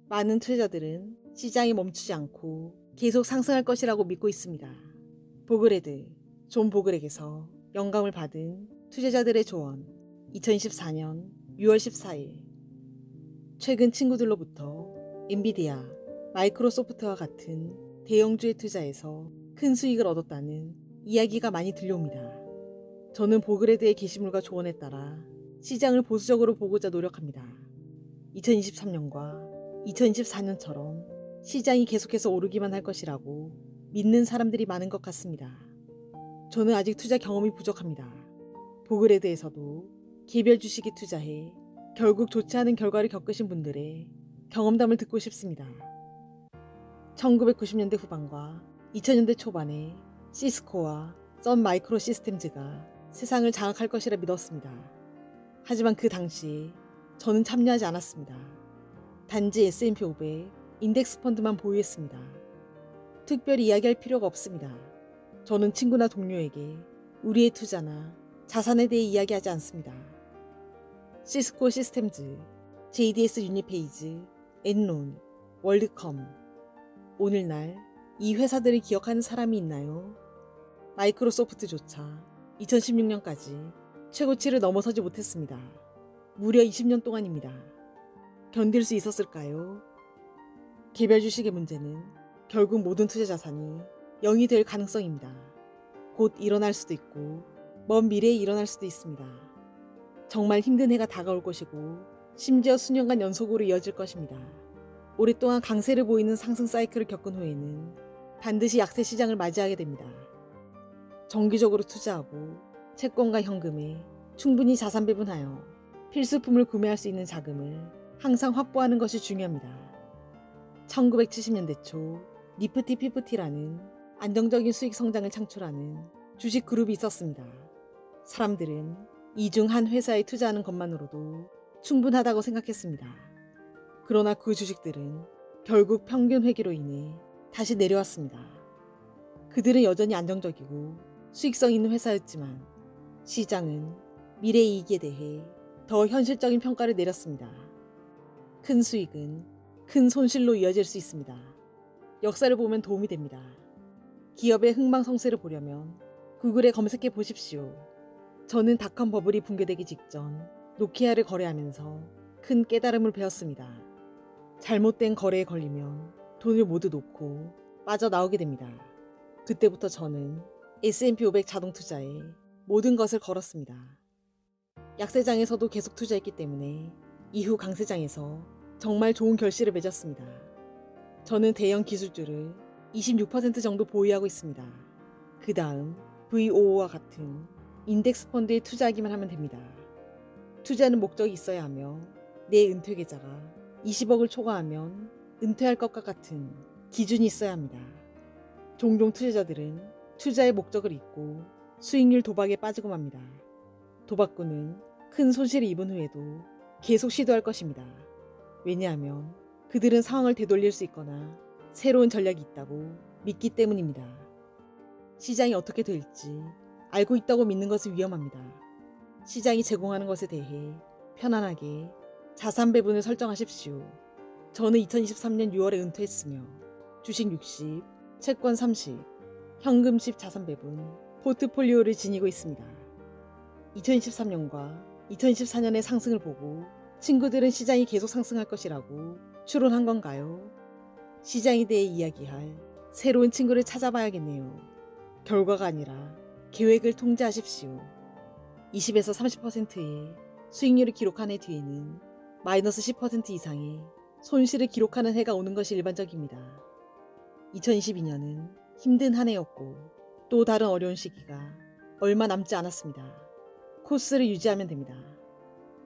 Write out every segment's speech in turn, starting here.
많은 투자자들은 시장이 멈추지 않고 계속 상승할 것이라고 믿고 있습니다. 보그레드, 존 보그렉에서 영감을 받은 투자자들의 조언. 2024년 6월 14일. 최근 친구들로부터 엔비디아, 마이크로소프트와 같은 대형주에 투자해서 큰 수익을 얻었다는 이야기가 많이 들려옵니다. 저는 보그레드의 게시물과 조언에 따라 시장을 보수적으로 보고자 노력합니다. 2023년과 2024년처럼 시장이 계속해서 오르기만 할 것이라고 믿는 사람들이 많은 것 같습니다. 저는 아직 투자 경험이 부족합니다. 보그레드에서도 개별 주식에 투자해 결국 좋지 않은 결과를 겪으신 분들의 경험담을 듣고 싶습니다. 1990년대 후반과 2000년대 초반에 시스코와 선 마이크로 시스템즈가 세상을 장악할 것이라 믿었습니다. 하지만 그 당시에 저는 참여하지 않았습니다. 단지 S&P 500 인덱스 펀드만 보유했습니다. 특별히 이야기할 필요가 없습니다. 저는 친구나 동료에게 우리의 투자나 자산에 대해 이야기하지 않습니다. 시스코 시스템즈, JDS 유니페이즈, 엔론, 월드컴. 오늘날 이 회사들을 기억하는 사람이 있나요? 마이크로소프트조차 2016년까지 최고치를 넘어서지 못했습니다. 무려 20년 동안입니다. 견딜 수 있었을까요? 개별 주식의 문제는 결국 모든 투자 자산이 0이 될 가능성입니다. 곧 일어날 수도 있고 먼 미래에 일어날 수도 있습니다. 정말 힘든 해가 다가올 것이고 심지어 수년간 연속으로 이어질 것입니다. 오랫동안 강세를 보이는 상승 사이클을 겪은 후에는 반드시 약세 시장을 맞이하게 됩니다. 정기적으로 투자하고 채권과 현금에 충분히 자산 배분하여 필수품을 구매할 수 있는 자금을 항상 확보하는 것이 중요합니다. 1970년대 초 니프티 피프티라는 안정적인 수익 성장을 창출하는 주식 그룹이 있었습니다. 사람들은 이 중 한 회사에 투자하는 것만으로도 충분하다고 생각했습니다. 그러나 그 주식들은 결국 평균 회귀로 인해 다시 내려왔습니다. 그들은 여전히 안정적이고 수익성 있는 회사였지만 시장은 미래 이익에 대해 더 현실적인 평가를 내렸습니다. 큰 수익은 큰 손실로 이어질 수 있습니다. 역사를 보면 도움이 됩니다. 기업의 흥망성쇠를 보려면 구글에 검색해 보십시오. 저는 닷컴 버블이 붕괴되기 직전 노키아를 거래하면서 큰 깨달음을 배웠습니다. 잘못된 거래에 걸리면 돈을 모두 놓고 빠져나오게 됩니다. 그때부터 저는 S&P 500 자동 투자에 모든 것을 걸었습니다. 약세장에서도 계속 투자했기 때문에 이후 강세장에서 정말 좋은 결실을 맺었습니다. 저는 대형 기술주를 26% 정도 보유하고 있습니다. 그 다음 VOO와 같은 인덱스 펀드에 투자하기만 하면 됩니다. 투자는 목적이 있어야 하며 내 은퇴 계좌가 20억을 초과하면 은퇴할 것과 같은 기준이 있어야 합니다. 종종 투자자들은 투자의 목적을 잊고 수익률 도박에 빠지고 맙니다. 도박꾼은 큰 손실을 입은 후에도 계속 시도할 것입니다. 왜냐하면 그들은 상황을 되돌릴 수 있거나 새로운 전략이 있다고 믿기 때문입니다. 시장이 어떻게 될지 알고 있다고 믿는 것은 위험합니다. 시장이 제공하는 것에 대해 편안하게 자산 배분을 설정하십시오. 저는 2023년 6월에 은퇴했으며 주식 60, 채권 30, 현금 10 자산 배분 포트폴리오를 지니고 있습니다. 2023년과 2024년의 상승을 보고 친구들은 시장이 계속 상승할 것이라고 추론한 건가요? 시장에 대해 이야기할 새로운 친구를 찾아봐야겠네요. 결과가 아니라 계획을 통제하십시오. 20에서 30%의 수익률을 기록한 해 뒤에는 마이너스 10% 이상의 손실을 기록하는 해가 오는 것이 일반적입니다. 2022년은 힘든 한 해였고 또 다른 어려운 시기가 얼마 남지 않았습니다. 코스를 유지하면 됩니다.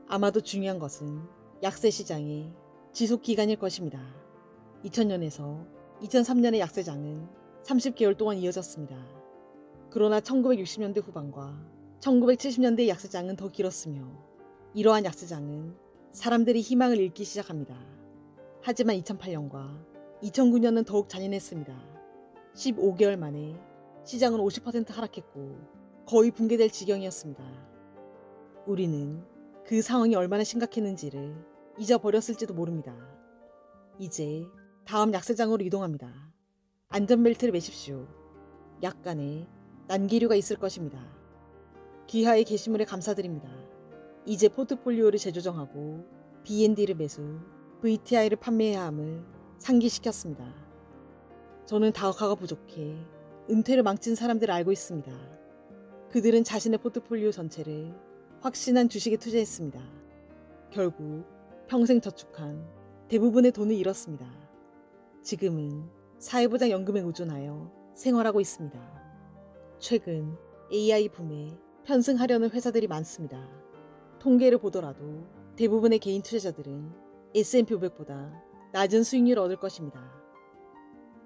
아마도 중요한 것은 약세 시장의 지속 기간일 것입니다. 2000년에서 2003년의 약세장은 30개월 동안 이어졌습니다. 그러나 1960년대 후반과 1970년대의 약세장은 더 길었으며 이러한 약세장은 사람들이 희망을 잃기 시작합니다. 하지만 2008년과 2009년은 더욱 잔인했습니다. 15개월 만에 시장은 50% 하락했고 거의 붕괴될 지경이었습니다. 우리는 그 상황이 얼마나 심각했는지를 잊어버렸을지도 모릅니다. 이제 다음 약세장으로 이동합니다. 안전벨트를 매십시오. 약간의 난기류가 있을 것입니다. 귀하의 게시물에 감사드립니다. 이제 포트폴리오를 재조정하고 B&D를 매수, VTI를 판매해야 함을 상기시켰습니다. 저는 다각화가 부족해 은퇴를 망친 사람들을 알고 있습니다. 그들은 자신의 포트폴리오 전체를 확신한 주식에 투자했습니다. 결국 평생 저축한 대부분의 돈을 잃었습니다. 지금은 사회보장연금에 의존하여 생활하고 있습니다. 최근 AI 붐에 편승하려는 회사들이 많습니다. 통계를 보더라도 대부분의 개인 투자자들은 S&P 500보다 낮은 수익률을 얻을 것입니다.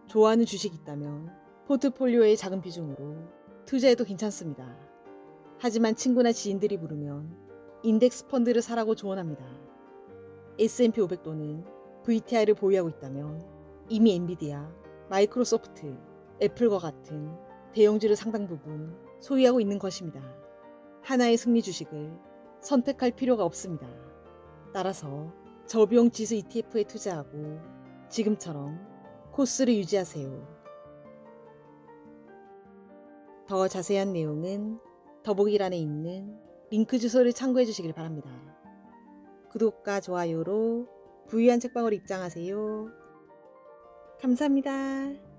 좋아하는 주식이 있다면 포트폴리오의 작은 비중으로 투자해도 괜찮습니다. 하지만 친구나 지인들이 부르면 인덱스 펀드를 사라고 조언합니다. S&P 500 또는 VTI를 보유하고 있다면 이미 엔비디아, 마이크로소프트, 애플과 같은 대형주를 상당 부분 소유하고 있는 것입니다. 하나의 승리 주식을 선택할 필요가 없습니다. 따라서 저비용 지수 ETF에 투자하고 지금처럼 코스를 유지하세요. 더 자세한 내용은 더보기란에 있는 링크 주소를 참고해 주시길 바랍니다. 구독과 좋아요로 부유한 책방으로 입장하세요. 감사합니다.